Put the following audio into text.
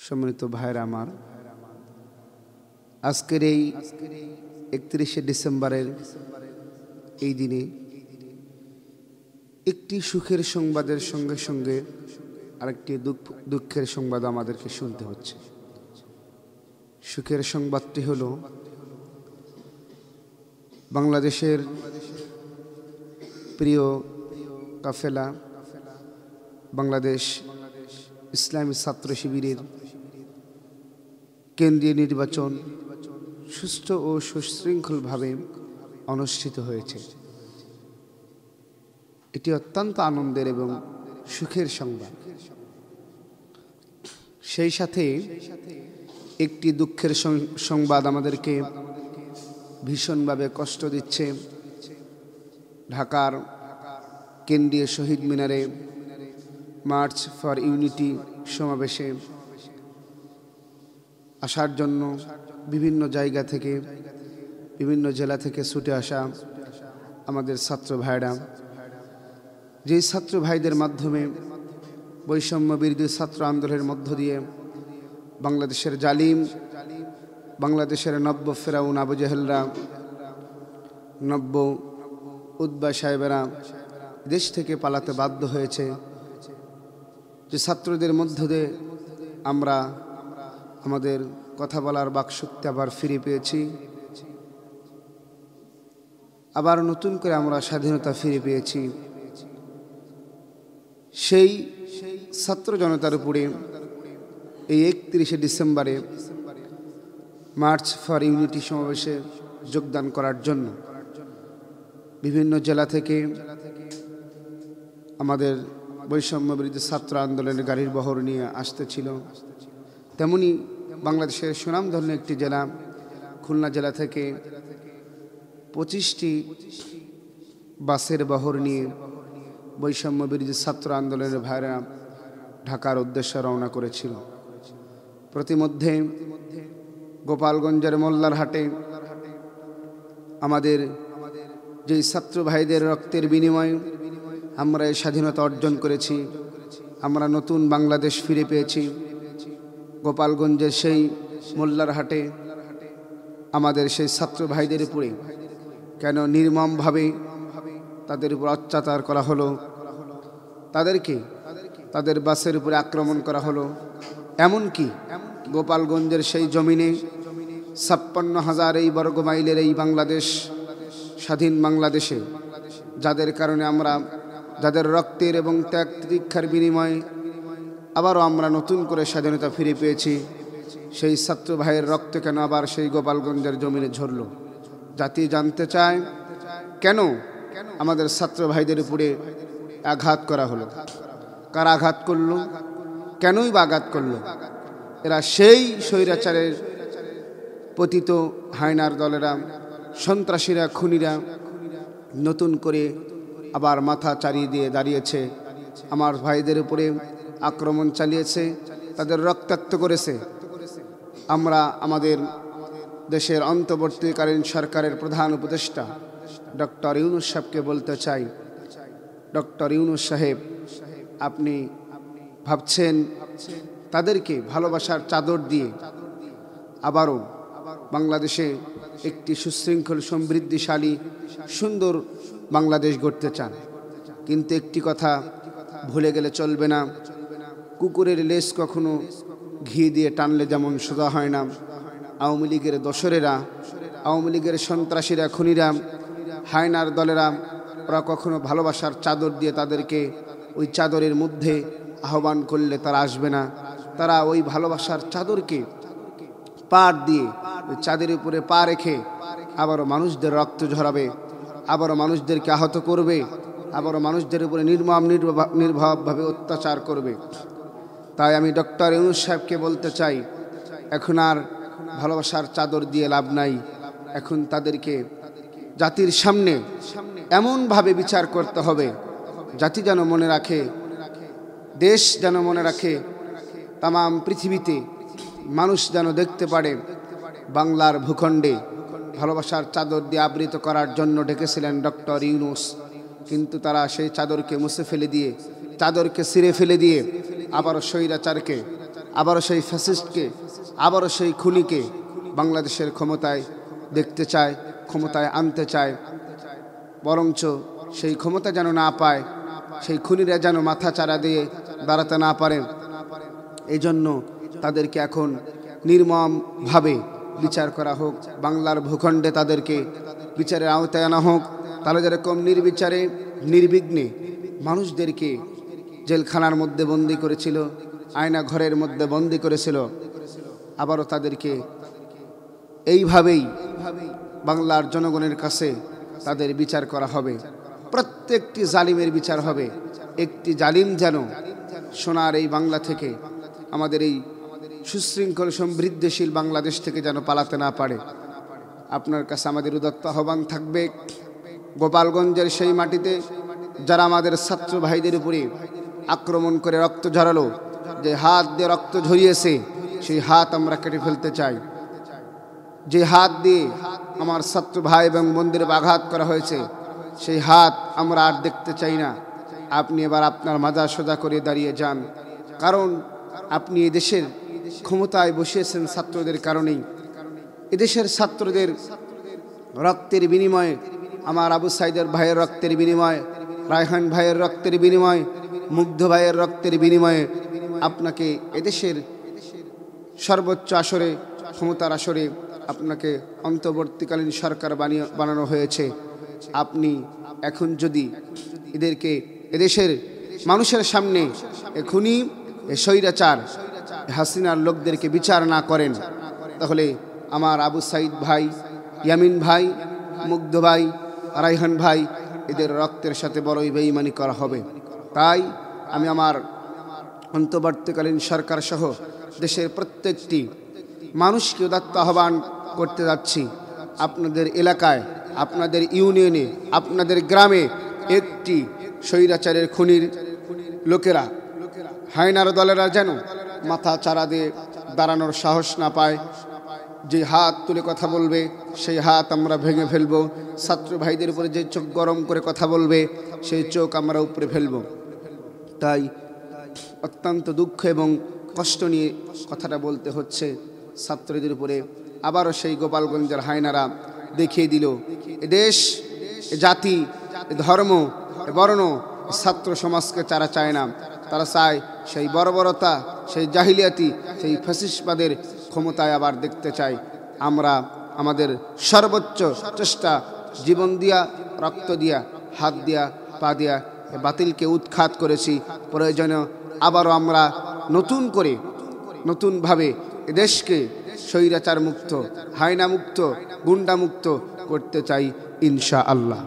সম্মানিত ভাইরা আমার, আজকের এই 31শে ডিসেম্বরের এই দিনে একটি সুখের সংবাদের সঙ্গে সঙ্গে আরেকটি দুঃখের সংবাদ আমাদেরকে শুনতে হচ্ছে। সুখের সংবাদটি হলো বাংলাদেশের প্রিয় কাফেলা বাংলাদেশ ইসলামী ছাত্র শিবিরের কেন্দ্রীয় নির্বাচন সুষ্ঠু ও সুশৃঙ্খলভাবে অনুষ্ঠিত হয়েছে। এটি অত্যন্ত আনন্দের এবং সুখের সংবাদ। সেই সাথে একটি দুঃখের সংবাদ আমাদেরকে ভীষণভাবে কষ্ট দিচ্ছে। ঢাকার কেন্দ্রীয় শহীদ মিনারে মার্চ ফর ইউনিটি সমাবেশে আসার জন্য বিভিন্ন জায়গা থেকে বিভিন্ন জেলা থেকে ছুটে আসা আমাদের ছাত্র ভাইরা, যেই ছাত্র ভাইদের মাধ্যমে বৈষম্য বিরোধী ছাত্র আন্দোলনের মধ্য দিয়ে বাংলাদেশের জালিম, বাংলাদেশের নব্য ফেরাউন আবু জেহেলরা, নব্য উদ্বা সাহেবেরা দেশ থেকে পালাতে বাধ্য হয়েছে। যে ছাত্রদের মধ্য দিয়ে আমরা আমাদের কথা বলার বাকশক্তি আবার ফিরে পেয়েছি, আবার নতুন করে আমরা স্বাধীনতা ফিরে পেয়েছি। সেই ছাত্র জনতার উপরে এই 31শে ডিসেম্বরে মার্চ ফর ইউনিটি সমাবেশে যোগদান করার জন্য বিভিন্ন জেলা থেকে আমাদের বৈষম্য বিরোধী ছাত্র আন্দোলনের গাড়ির বহর নিয়ে আসতেছিল। তেমনি বাংলাদেশের সুনামধন্য একটি জেলা খুলনা জেলা থেকে 25টি বাসের বহর নিয়ে বৈষম্য বিরোধী ছাত্র আন্দোলনের ভাইরা ঢাকার উদ্দেশ্যে রওনা করেছিল। প্রতিমধ্যে গোপালগঞ্জের মোল্লারহাটে আমাদের যেই ছাত্র ভাইদের রক্তের বিনিময়ে আমরা এই স্বাধীনতা অর্জন করেছি, আমরা নতুন বাংলাদেশ ফিরে পেয়েছি। গোপালগঞ্জের সেই মোল্লারহাটে আমাদের সেই ছাত্র ভাইদের উপরে কেন নির্মমভাবে তাদের উপর অত্যাচার করা হলো, তাদেরকে তাদের বাসের উপরে আক্রমণ করা হলো। এমনকি গোপালগঞ্জের সেই জমিনে 56,000 এই বর্গ মাইলের এই বাংলাদেশ, স্বাধীন বাংলাদেশে যাদের কারণে আমরা, যাদের রক্তের এবং ত্যাগ তিতিক্ষার বিনিময়ে আবারও আমরা নতুন করে স্বাধীনতা ফিরে পেয়েছি, সেই ছাত্র ভাইয়ের রক্ত কেন আবার সেই গোপালগঞ্জের জমিনে ঝরল? জাতি জানতে চায় কেন আমাদের ছাত্র ভাইদের উপরে আঘাত করা হলো। কারা আঘাত করলো? কেনই বা আঘাত করলো? এরা সেই স্বৈরাচারের পতিত হায়নার দলেরা, সন্ত্রাসীরা, খুনিরা নতুন করে আবার মাথা চারিয়ে দিয়ে দাঁড়িয়েছে। আমার ভাইদের উপরে আক্রমণ চালিয়েছে, তাদের রক্তাক্ত করেছে। আমরা আমাদের দেশের অন্তর্বর্তীকালীন সরকারের প্রধান উপদেষ্টা ডক্টর ইউনূস সাহেবকে বলতে চাই, ডক্টর ইউনূস সাহেব, আপনি ভাবছেন তাদেরকে ভালোবাসার চাদর দিয়ে আবারও বাংলাদেশে একটি সুশৃঙ্খল, সমৃদ্ধিশালী, সুন্দর বাংলাদেশ গড়তে চান। কিন্তু একটি কথা ভুলে গেলে চলবে না, কুকুরের লেজ কখনো ঘি দিয়ে টানলে যেমন সোজা হয় না। আওয়ামী লীগের দোসরেরা, আওয়ামী লীগের সন্ত্রাসীরা, খুনিরা, হায়নার দলেরা, ওরা কখনো ভালোবাসার চাদর দিয়ে তাদেরকে ওই চাদরের মধ্যে আহ্বান করলে তারা আসবে না। তারা ওই ভালোবাসার চাদরকে পার দিয়ে ওই চাঁদের উপরে পা রেখে আবারও মানুষদের রক্ত ঝরাবে, আবারও মানুষদেরকে আহত করবে, আবারও মানুষদের উপরে নির্মমভাবে অত্যাচার করবে। তাই আমি ডক্টর ইউনূস সাহেবকে বলতে চাই, এখন আর ভালোবাসার চাদর দিয়ে লাভ নাই। এখন তাদেরকে জাতির সামনে এমনভাবে বিচার করতে হবে, জাতি যেন মনে রাখে, দেশ যেন মনে রাখে, তামাম পৃথিবীতে মানুষ যেন দেখতে পারে বাংলার ভূখণ্ডে ভালোবাসার চাদর দিয়ে আবৃত করার জন্য ডেকেছিলেন ডক্টর ইউনূস। কিন্তু তারা সেই চাদরকে মুছে ফেলে দিয়ে, চাদরকে ছিঁড়ে ফেলে দিয়ে আবারও স্বৈরাচারকে, আবারও সেই ফ্যাসিস্টকে, আবারও সেই খুনিকে বাংলাদেশের ক্ষমতায় দেখতে চায়, ক্ষমতায় আনতে চায়। বরঞ্চ সেই ক্ষমতা যেন না পায়, সেই খুনিরা যেন মাথা চারা দিয়ে দাঁড়াতে না পারে, এই জন্য তাদেরকে এখন নির্মমভাবে বিচার করা হোক। বাংলার ভূখণ্ডে তাদেরকে বিচারের আওতায় আনা হোক। তাহলে যেরকম নির্বিচারে নির্বিঘ্নে মানুষদেরকে জেলখানার মধ্যে বন্দি করেছিল, আয়না ঘরের মধ্যে বন্দি করেছিল, আবারও তাদেরকে এইভাবেই বাংলার জনগণের কাছে তাদের বিচার করা হবে। প্রত্যেকটি জালিমের বিচার হবে। একটি জালিম যেন সোনার এই বাংলা থেকে, আমাদের এই সুশৃঙ্খল সমৃদ্ধশীল বাংলাদেশ থেকে যেন পালাতে না পারে। আপনার কাছে আমাদের উদাত্ত আহ্বান থাকবে, গোপালগঞ্জের সেই মাটিতে যারা আমাদের ছাত্র ভাইদের উপরে আক্রমণ করে রক্ত ঝরালো, যে হাত দিয়ে রক্ত ঝরিয়েছে, সেই হাত আমরা কেটে ফেলতে চাই। যে হাত দিয়ে আমার ছাত্র ভাই এবং বোনদের আঘাত করা হয়েছে, সেই হাত আমরা আর দেখতে চাই না। আপনি এবার আপনার মাজা সোজা করে দাঁড়িয়ে যান, কারণ আপনি এদেশের ক্ষমতায় বসিয়েছেন ছাত্রদের কারণেই। এদেশের ছাত্রদের রক্তের বিনিময়ে, আমার আবু সাইদের ভাইয়ের রক্তের বিনিময়ে, রায়হান ভাইয়ের রক্তের বিনিময়ে, মুগ্ধ ভাইয়ের রক্তের বিনিময়ে আপনাকে এদেশের সর্বোচ্চ আসরে, ক্ষমতার আসরে আপনাকে অন্তর্বর্তীকালীন সরকার বানানো হয়েছে। আপনি এখন যদি এদেরকে এদেশের মানুষের সামনে এখনই স্বৈরাচার হাসিনার লোকদেরকে বিচার না করেন, তাহলে আমার আবু সাইদ ভাই, ইয়ামিন ভাই, মুগ্ধ ভাই, রায়হান ভাই, এদের রক্তের সাথে বড়ই বেঈমানি করা হবে। তাই আমি আমার অন্তর্বর্তীকালীন সরকার সহ দেশের প্রত্যেকটি মানুষকে উদাত্ত আহ্বান করতে যাচ্ছি, আপনাদের এলাকায়, আপনাদের ইউনিয়নে, আপনাদের গ্রামে একটি স্বৈরাচারের খুনির লোকেরা, হায়নার দলেরা যেন মাথা চারা দিয়ে দাঁড়ানোর সাহস না পায়। যে হাত তুলে কথা বলবে, সেই হাত আমরা ভেঙে ফেলব। ছাত্র ভাইদের উপরে যে চোখ গরম করে কথা বলবে, সেই চোখ আমরা উপরে ফেলব। তাই অত্যন্ত দুঃখ এবং কষ্ট নিয়ে কথাটা বলতে হচ্ছে। ছাত্রদের উপরে আবারও সেই গোপালগঞ্জের হায়নারা দেখিয়ে দিল, এ দেশ, এ জাতি, এ ধর্ম, এ বর্ণ, ছাত্র সমাজকে তারা চায় না। তারা চায় সেই বর্বরতা, সেই জাহিলিয়াতি, সেই ফ্যাসিস্টবাদের ক্ষমতায় আবার দেখতে চায়। আমরা আমাদের সর্বোচ্চ চেষ্টা জীবন দিয়া, রক্ত দিয়া, হাত দিয়া, পা দিয়া বাতিলকে উৎখাত করেছি। প্রয়োজনে আবারও আমরা নতুন করে, নতুনভাবে এদেশকে স্বৈরাচার মুক্ত, হায়না মুক্ত, গুন্ডা মুক্ত করতে চাই ইনশাআল্লাহ।